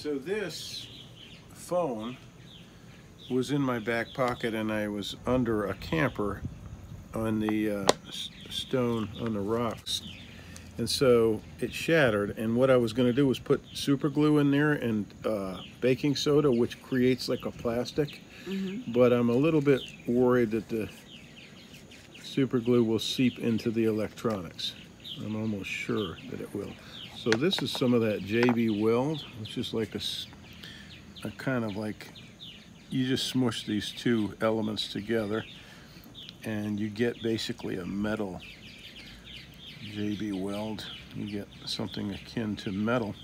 So this phone was in my back pocket, and I was under a camper on the stone on the rocks, and so it shattered. And what I was going to do was put super glue in there and baking soda, which creates like a plastic. But I'm a little bit worried that the super glue will seep into the electronics. I'm almost sure that it will. So this is some of that JB Weld, which is like a kind of like, you just smush these two elements together and you get basically a metal JB Weld. You get something akin to metal.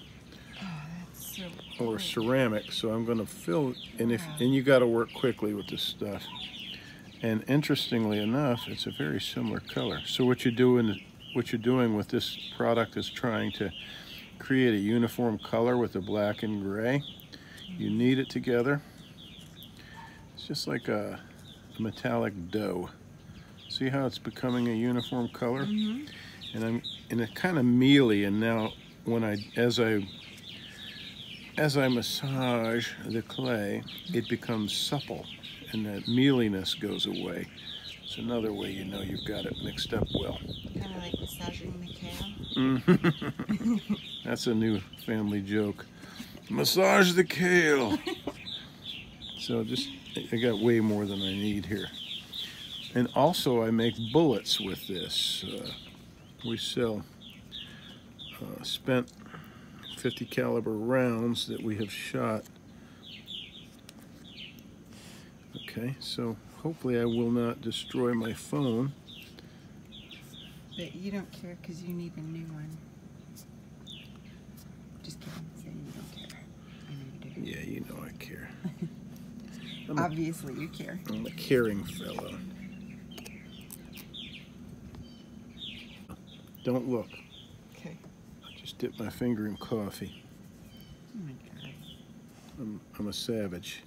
Oh, that's so cool. Or ceramic. So I'm going to fill, and you got to work quickly with this stuff. And interestingly enough, it's a very similar color. So what you're doing with this product is trying to create a uniform color with the black and gray. You knead it together. It's just like a metallic dough. See how it's becoming a uniform color? And it's kind of mealy. And now as I massage the clay, it becomes supple, and that mealiness goes away. It's another way you know you've got it mixed up well. Kind of like massaging the kale. That's a new family joke. Massage the kale. So I got way more than I need here. And also I make bullets with this. We sell spent 50 caliber rounds that we have shot. Okay, so hopefully I will not destroy my phone. But you don't care because you need a new one. Just kidding, say you don't care. I know you do. Yeah, you know I care. Obviously you care. I'm a caring fellow. Don't look. Okay. I just dipped my finger in coffee. Oh my God. I'm a savage.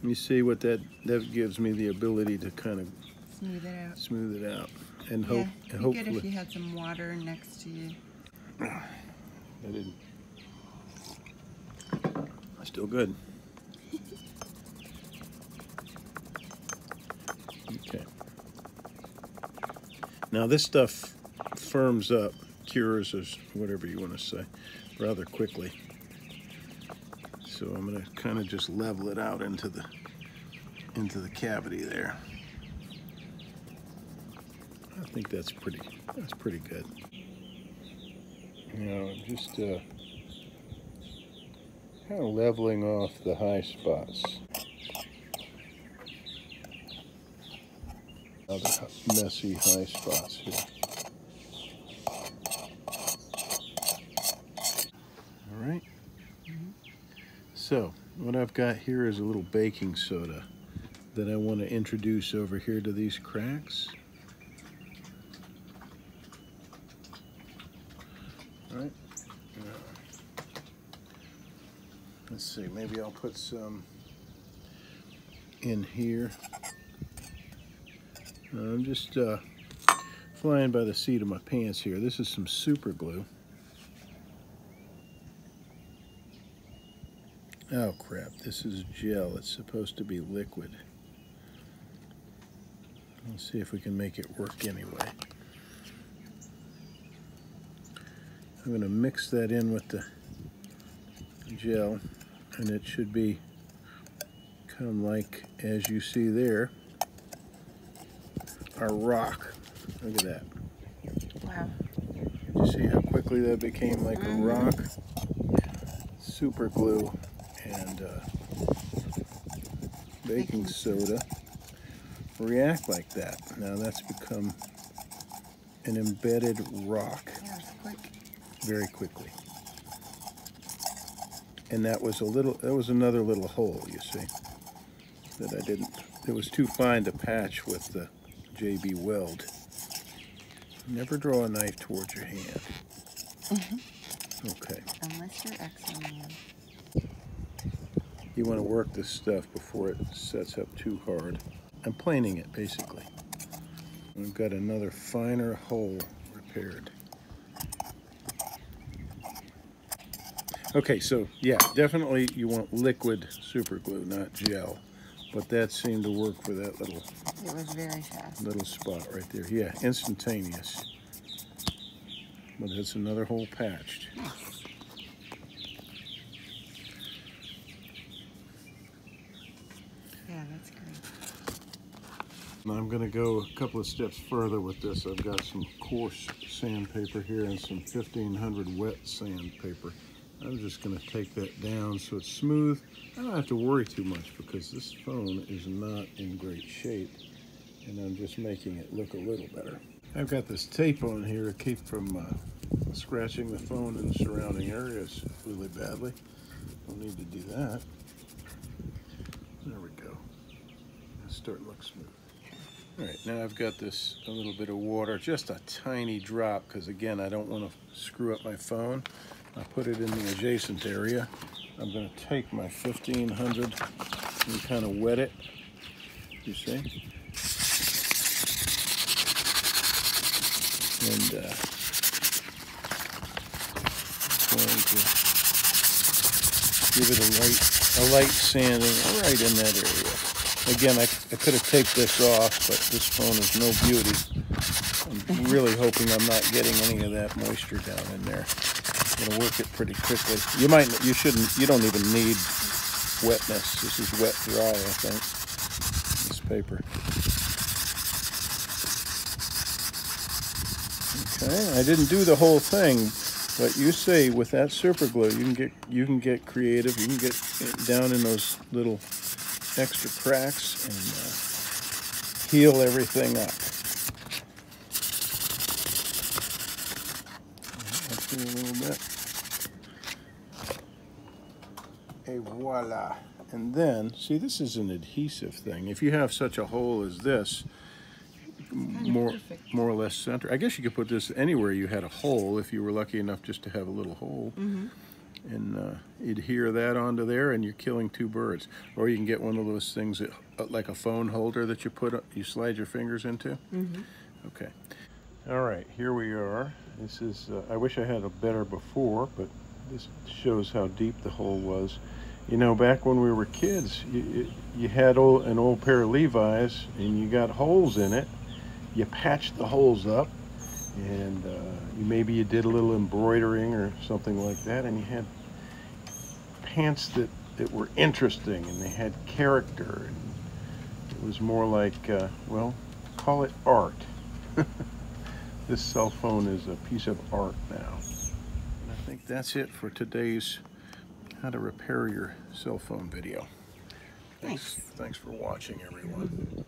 You see what that gives me the ability to kind of smooth it out, and yeah, hopefully. Good if you had some water next to you. I didn't. Still good. Okay. Now this stuff firms up, cures, or whatever you want to say, rather quickly. So I'm going to kind of just level it out into the cavity there. I think that's pretty good. Now just kind of leveling off the high spots. Other messy high spots here. All right. So what I've got here is a little baking soda that I want to introduce over here to these cracks. All right. Let's see, maybe I'll put some in here. I'm just flying by the seat of my pants here. This is some super glue. Oh crap, this is gel. It's supposed to be liquid. Let's see if we can make it work anyway. I'm going to mix that in with the gel, and it should become like, as you see there, our rock. Look at that. Wow. Did you see how quickly that became like a rock? Super glue and baking soda react like that. Now that's become an embedded rock. That was quick. Very quickly. And that was another little hole, you see, that I didn't, it was too fine to patch with the JB Weld. Never draw a knife towards your hand. Okay. Unless you're Exoman. You want to work this stuff before it sets up too hard. I'm planing it, basically. We've got another finer hole repaired. Okay, so yeah, definitely you want liquid super glue, not gel. But that seemed to work for that little It was very fast. little spot right there. Yeah, instantaneous. But it's another hole patched. Nice. Yeah, that's great. And I'm going to go a couple of steps further with this. I've got some coarse sandpaper here and some 1500 wet sandpaper. I'm just going to take that down so it's smooth. I don't have to worry too much because this phone is not in great shape, and I'm just making it look a little better. I've got this tape on here to keep from scratching the phone in the surrounding areas really badly. Don't need to do that. There we go. It's starting to look smooth. All right, now I've got this a little bit of water, just a tiny drop, because again, I don't want to screw up my phone. I put it in the adjacent area. I'm going to take my 1500 and kind of wet it, you see? And going to give it a light sanding right in that area. Again, I could have taped this off, but this phone is no beauty. I'm really hoping I'm not getting any of that moisture down in there. I'm gonna work it pretty quickly. You don't even need wetness. This is wet dry, I think, this paper. Okay, I didn't do the whole thing, but you say with that super glue, you can get creative. You can get down in those little extra cracks and heal everything up. Let's do a little bit. Et voila. And then, see, this is an adhesive thing. If you have such a hole as this, more or less center. I guess you could put this anywhere you had a hole if you were lucky enough just to have a little hole. Mm-hmm. And adhere that onto there, and you're killing two birds. Or you can get one of those things that, like a phone holder that you slide your fingers into. Mm-hmm. Okay. All right, here we are. This is. I wish I had a better before, but this shows how deep the hole was. You know, back when we were kids, you had an old pair of Levi's, and you got holes in it. You patched the holes up, and maybe you did a little embroidering or something like that, and you had pants that were interesting and they had character, and it was more like, well, call it art. This cell phone is a piece of art now. And I think that's it for today's how to repair your cell phone video. Thanks for watching, everyone.